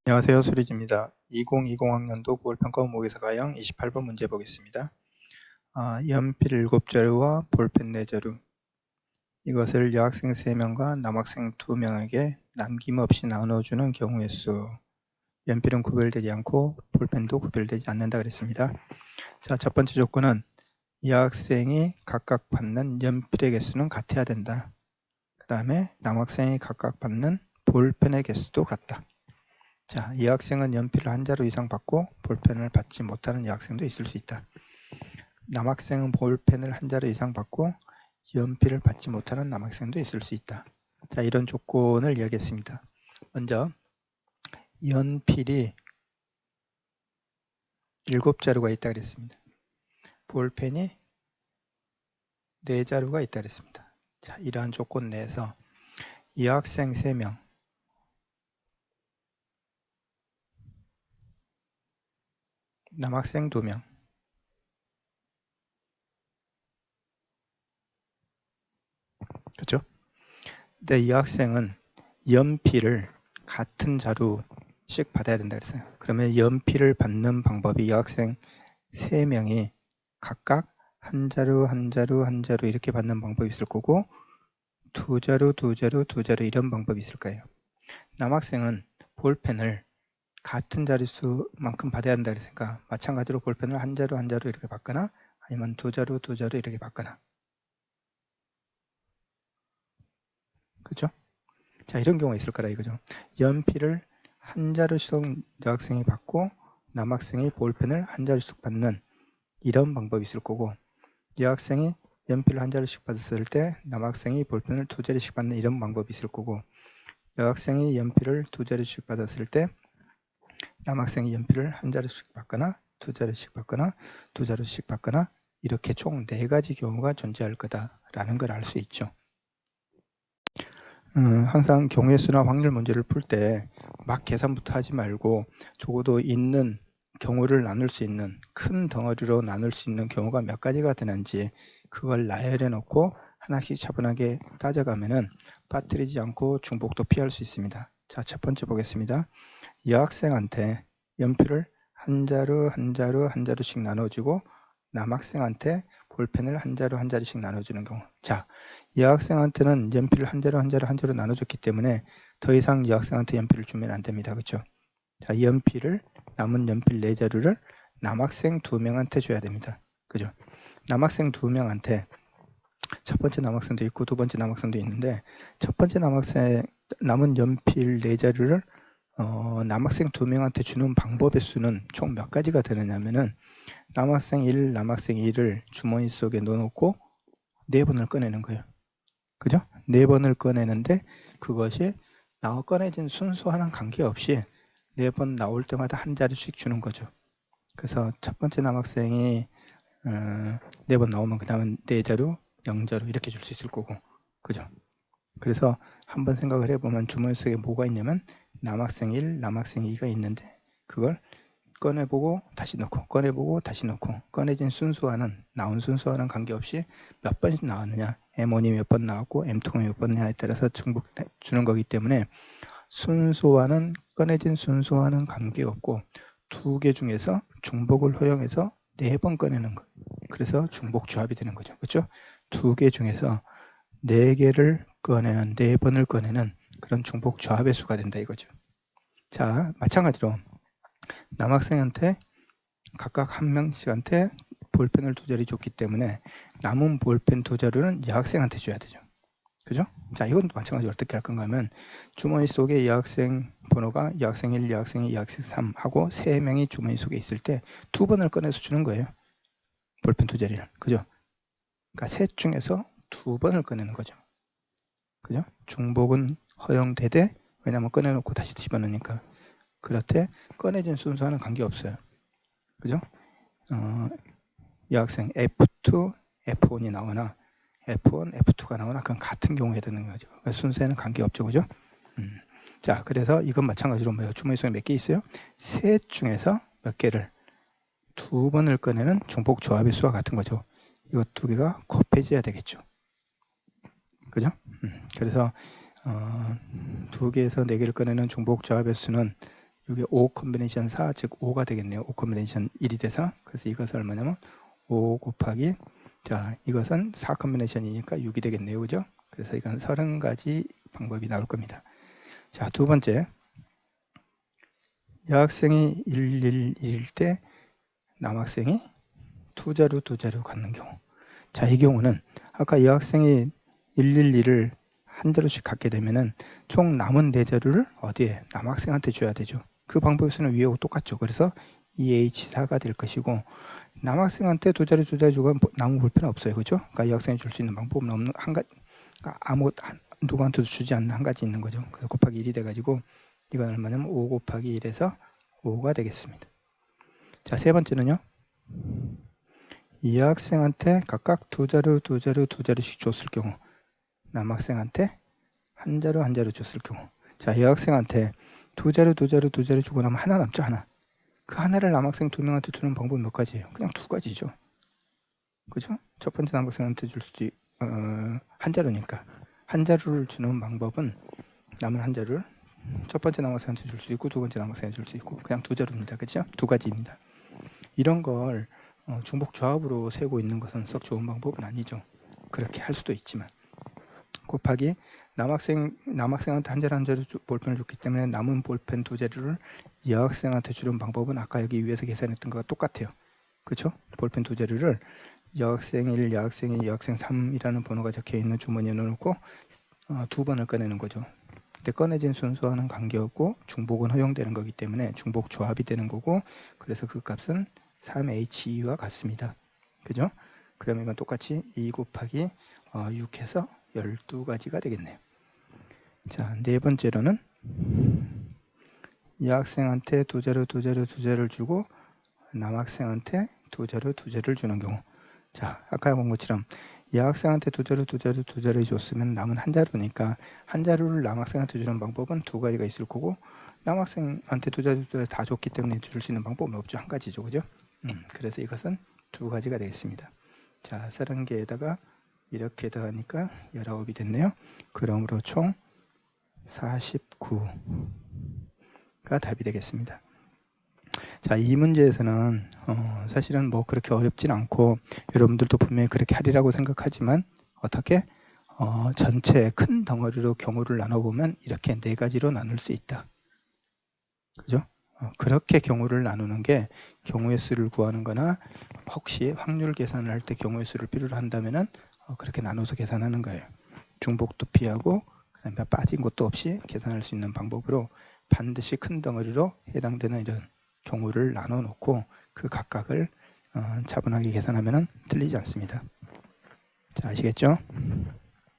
안녕하세요. 수리지입니다. 2020학년도 9월 평가 모의고사 가형 28번 문제 보겠습니다. 연필 7자루와 볼펜 4자루, 이것을 여학생 3명과 남학생 2명에게 남김없이 나눠주는 경우의 수. 연필은 구별되지 않고 볼펜도 구별되지 않는다 그랬습니다. 자, 첫 번째 조건은 여학생이 각각 받는 연필의 개수는 같아야 된다. 그 다음에 남학생이 각각 받는 볼펜의 개수도 같다. 자, 이 학생은 연필을 한 자루 이상 받고 볼펜을 받지 못하는 여학생도 있을 수 있다. 남학생은 볼펜을 한 자루 이상 받고 연필을 받지 못하는 남학생도 있을 수 있다. 자, 이런 조건을 이야기했습니다. 먼저 연필이 7자루가 있다 그랬습니다. 볼펜이 4자루가 있다 그랬습니다. 자, 이러한 조건 내에서 여학생 3명, 남학생 2명, 그렇죠? 근데 이 학생은 연필을 같은 자루씩 받아야 된다 그랬어요. 그러면 연필을 받는 방법이 여학생 3명이 각각 한 자루 한 자루 한 자루 이렇게 받는 방법이 있을 거고, 2자루 2자루 2자루 이런 방법이 있을 거예요. 남학생은 볼펜을 같은 자릿수만큼 받아야 한다 그랬으니까 마찬가지로 볼펜을 한 자루 한 자루 이렇게 받거나 아니면 2자루 2자루 이렇게 받거나, 그렇죠? 자, 이런 경우가 있을 거라 이거죠. 연필을 한 자루씩 여학생이 받고 남학생이 볼펜을 한 자루씩 받는 이런 방법이 있을 거고, 여학생이 연필을 한 자루씩 받았을 때 남학생이 볼펜을 2자루씩 받는 이런 방법이 있을 거고, 여학생이 연필을 2자루씩 받았을 때 남학생이 연필을 한 자루씩 받거나 2자루씩 받거나 2자루씩 받거나 이렇게 총 4가지 경우가 존재할 거다라는 걸 알 수 있죠. 항상 경우의 수나 확률 문제를 풀 때 막 계산부터 하지 말고 적어도 있는 경우를 나눌 수 있는 큰 덩어리로 나눌 수 있는 경우가 몇 가지가 되는지 그걸 나열해 놓고 하나씩 차분하게 따져가면은 빠뜨리지 않고 중복도 피할 수 있습니다. 자, 첫 번째 보겠습니다. 여학생한테 연필을 한 자루 한 자루 한 자루씩 나눠주고 남학생한테 볼펜을 한 자루 한 자루씩 나눠주는 경우. 자, 여학생한테는 연필을 한 자루 한 자루 한 자루 나눠줬기 때문에 더 이상 여학생한테 연필을 주면 안 됩니다. 그렇죠? 자, 연필을 남은 연필 4자루를 남학생 2명한테 줘야 됩니다. 그죠? 남학생 2명한테 첫 번째 남학생도 있고 두 번째 남학생도 있는데, 첫 번째 남학생 남은 연필 4자루를 남학생 2명한테 주는 방법의 수는 총 몇 가지가 되느냐면은, 남학생 1, 남학생 2를 주머니 속에 넣어놓고 4번을 꺼내는 거예요. 그죠? 4번을 꺼내는데 그것이 꺼내진 순서와는 관계없이 4번 나올 때마다 한 자리씩 주는 거죠. 그래서 첫 번째 남학생이 4번 나오면 그 다음은 4자루, 0자루 이렇게 줄 수 있을 거고, 그죠? 그래서 한번 생각을 해보면 주머니 속에 뭐가 있냐면 남학생 1, 남학생 2가 있는데 그걸 꺼내보고 다시 넣고 꺼내보고 다시 넣고, 꺼내진 순서와는 나온 순서와는 관계없이 몇 번씩 나왔느냐, M1이 몇 번 나왔고 M2가 몇 번이냐에 따라서 중복 주는 거기 때문에 순서와는 꺼내진 순서와는 관계없고 2개 중에서 중복을 허용해서 4번 꺼내는 거. 그래서 중복 조합이 되는 거죠. 그렇죠? 2개 중에서 4개를 꺼내는 4번을 꺼내는 그런 중복 조합의 수가 된다 이거죠. 자, 마찬가지로 남학생한테 각각 한 명씩한테 볼펜을 2자루 줬기 때문에 남은 볼펜 2자루는 여학생한테 줘야 되죠. 그죠? 자, 이건 마찬가지로 어떻게 할 건가 하면 주머니 속에 여학생 번호가 여학생 1, 여학생 2, 여학생 3 하고 3명이 주머니 속에 있을 때 2번을 꺼내서 주는 거예요. 볼펜 2자루를. 그죠? 그러니까 셋 중에서 2번을 꺼내는 거죠. 그죠? 중복은 허용되되, 왜냐하면 꺼내놓고 다시 집어넣으니까. 그렇대 꺼내진 순서와는 관계없어요. 그죠? 여학생 F2, F1이 나오나 F1, F2가 나오나 그건 같은 경우에 되는 거죠. 순서에는 관계없죠. 그죠? 자, 그래서 이건 마찬가지로 뭐예요? 주머니 속에 몇 개 있어요? 셋 중에서 몇 개를 2번을 꺼내는 중복 조합의 수와 같은 거죠. 이거 2개가 곱해져야 되겠죠. 그죠? 그래서 2개에서 4개를 꺼내는 중복 조합의 수는 이게 5 컨비네이션 4, 즉 5가 되겠네요. 5 컨비네이션 1이 돼서. 그래서 이것은 얼마냐면 5 곱하기, 자, 이것은 4 컨비네이션이니까 6이 되겠네요. 그죠? 그래서 이건 30가지 방법이 나올 겁니다. 자, 두 번째. 여학생이 111일 때 남학생이 두 자루 갖는 경우. 자, 이 경우는 아까 여학생이 111을 한 자루씩 갖게 되면은 총 남은 4자루를 어디에? 남학생한테 줘야 되죠. 그 방법에서는 위하고 똑같죠. 그래서 EH4가 될 것이고, 남학생한테 두 자루 주고 남은 볼펜은 없어요. 그죠? 그러니까 여학생이 줄 수 있는 방법은 없는 한 가지, 그러니까 누구한테도 주지 않는 한 가지 있는 거죠. 그래서 곱하기 1이 돼가지고 이건 얼마냐면 5 곱하기 1에서 5가 되겠습니다. 자, 세 번째는요. 이 여학생한테 각각 두 자루씩 줬을 경우, 남학생한테 한 자루 줬을 경우. 자, 여학생한테 두 자루 주고 나면 하나 남죠, 하나. 그 하나를 남학생 2명한테 주는 방법은 몇 가지예요? 그냥 2가지죠. 그죠? 첫 번째 남학생한테 줄 수도 한 자루니까. 한 자루를 주는 방법은 남은 한 자루를 첫 번째 남학생한테 줄 수 있고 두 번째 남학생한테 줄 수 있고 그냥 2자루입니다. 그죠? 2가지입니다. 이런 걸 중복 조합으로 세우고 있는 것은 썩 좋은 방법은 아니죠. 그렇게 할 수도 있지만. 곱하기 남학생한테 한 자루 볼펜을 줬기 때문에 남은 볼펜 2자루를 여학생한테 주는 방법은 아까 여기 위에서 계산했던 것과 똑같아요. 그렇죠? 볼펜 2자루를 여학생 1, 여학생 2, 여학생 3이라는 번호가 적혀 있는 주머니에 넣어놓고 2번을 꺼내는 거죠. 근데 꺼내진 순서와는 관계없고 중복은 허용되는 거기 때문에 중복 조합이 되는 거고, 그래서 그 값은 3H2와 같습니다. 그죠? 그러면 이건 똑같이 2 곱하기 6해서 12가지가 되겠네요. 자, 네 번째로는 여학생한테 두 자루를 주고 남학생한테 두 자루를 주는 경우. 자, 아까 본 것처럼 여학생한테 두 자루를 줬으면 남은 한 자루니까 한 자루를 남학생한테 주는 방법은 2가지가 있을 거고, 남학생한테 두 자루 다 줬기 때문에 줄 수 있는 방법은 없죠. 한 가지죠. 그죠? 그래서 이것은 2가지가 되겠습니다. 자, 30개에다가 이렇게 더하니까 19이 됐네요. 그러므로 총 49가 답이 되겠습니다. 자, 이 문제에서는 사실은 뭐 그렇게 어렵진 않고 여러분들도 분명히 그렇게 하리라고 생각하지만 어떻게 전체 큰 덩어리로 경우를 나눠보면 이렇게 4가지로 나눌 수 있다. 그죠? 그렇게 경우를 나누는 게 경우의 수를 구하는 거나 혹시 확률 계산을 할 때 경우의 수를 필요로 한다면은 그렇게 나눠서 계산하는 거예요. 중복도 피하고 그다음에 빠진 것도 없이 계산할 수 있는 방법으로 반드시 큰 덩어리로 해당되는 이런 경우를 나눠 놓고 그 각각을 차분하게 계산하면 틀리지 않습니다. 자, 아시겠죠?